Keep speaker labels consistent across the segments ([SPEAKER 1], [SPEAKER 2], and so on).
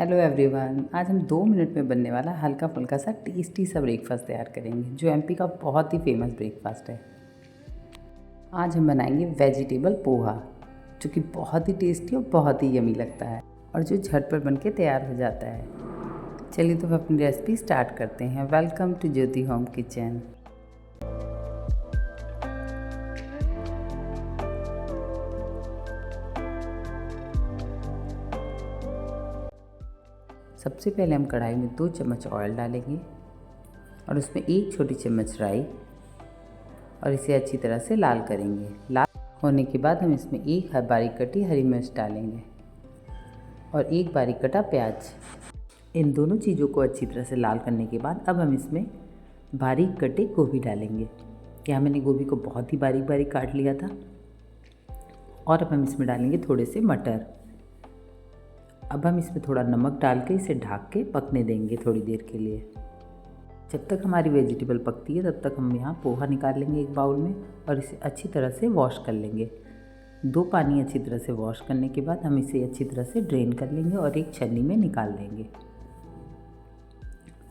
[SPEAKER 1] Hello everyone, आज हम 2 minute में बनने वाला हल्का फुल्का सा टेस्टी सा ब्रेकफास्ट तैयार करेंगे जो एमपी का बहुत ही फेमस ब्रेकफास्ट है। आज हम बनाएंगे वेजिटेबल पोहा, जो कि बहुत ही टेस्टी और बहुत ही यमी लगता है और जो झटपट बन के तैयार हो जाता है। चलिए तो अपनी रेसिपी स्टार्ट करते हैं। Welcome to Jyoti home kitchen. सबसे पहले हम कढ़ाई में 2 चम्मच ऑयल डालेंगे और उसमें 1 छोटी चम्मच राई और इसे अच्छी तरह से लाल करेंगे। लाल होने के बाद हम इसमें 1 बारीक कटी हरी मिर्च डालेंगे और 1 बारीक कटा प्याज। इन दोनों चीज़ों को अच्छी तरह से लाल करने के बाद अब हम इसमें बारीक कटे गोभी डालेंगे। यहाँ मैंने गोभी को बहुत ही बारीक बारीक काट लिया था। और अब हम इसमें डालेंगे थोड़े से मटर। अब हम इसमें थोड़ा नमक डाल के इसे ढक के पकने देंगे थोड़ी देर के लिए। जब तक हमारी वेजिटेबल पकती है तब तक हम यहाँ पोहा निकाल लेंगे एक बाउल में और इसे अच्छी तरह से वॉश कर लेंगे। 2 पानी अच्छी तरह से वॉश करने के बाद हम इसे अच्छी तरह से ड्रेन कर लेंगे और एक छन्नी में निकाल लेंगे।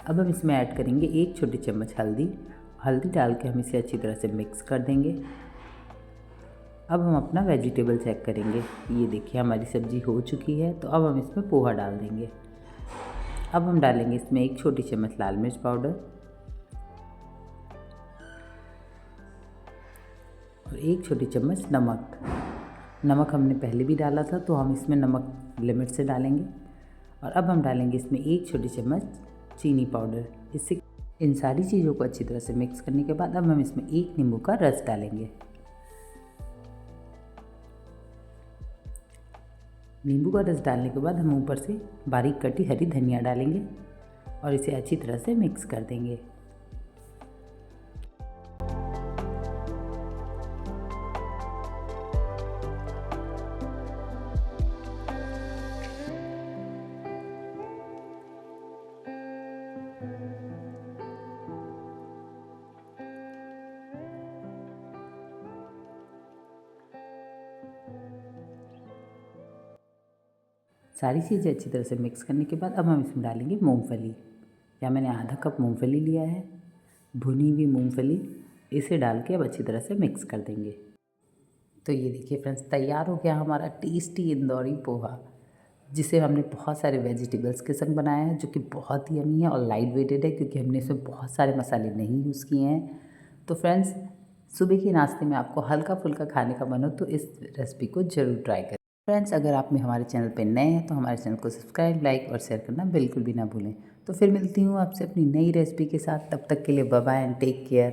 [SPEAKER 1] अब हम इसमें ऐड करेंगे 1 छोटी चम्मच हल्दी डाल के हम इसे अच्छी तरह से मिक्स कर देंगे। अब हम अपना वेजिटेबल चेक करेंगे। ये देखिए हमारी सब्ज़ी हो चुकी है, तो अब हम इसमें पोहा डाल देंगे। अब हम डालेंगे इसमें 1 छोटी चम्मच लाल मिर्च पाउडर और 1 छोटी चम्मच नमक हमने पहले भी डाला था, तो हम इसमें नमक लिमिट से डालेंगे। और अब हम डालेंगे इसमें 1 छोटी चम्मच चीनी पाउडर। इससे इन सारी चीज़ों को अच्छी तरह से मिक्स करने के बाद अब हम इसमें 1 नींबू का रस डालेंगे। नींबू का रस डालने के बाद हम ऊपर से बारीक कटी हरी धनिया डालेंगे और इसे अच्छी तरह से मिक्स कर देंगे। सारी चीज़ें अच्छी तरह से मिक्स करने के बाद अब हम इसमें डालेंगे मूंगफली। या मैंने आधा कप मूंगफली लिया है, भुनी हुई मूंगफली। इसे डाल के अब अच्छी तरह से मिक्स कर देंगे। तो ये देखिए फ्रेंड्स, तैयार हो गया हमारा टेस्टी इंदौरी पोहा, जिसे हमने बहुत सारे वेजिटेबल्स के संग बनाया है, जो कि बहुत ही यमी है और लाइट वेटेड है, क्योंकि हमने इसमें बहुत सारे मसाले नहीं यूज़ किए हैं। तो फ्रेंड्स, सुबह के नाश्ते में आपको हल्का फुल्का खाने का मन हो तो इस रेसिपी को ज़रूर ट्राई करें। फ्रेंड्स, अगर आप हमारे चैनल पर नए हैं तो हमारे चैनल को सब्सक्राइब, लाइक और शेयर करना बिल्कुल भी ना भूलें। तो फिर मिलती हूँ आपसे अपनी नई रेसिपी के साथ। तब तक के लिए bye bye and take care.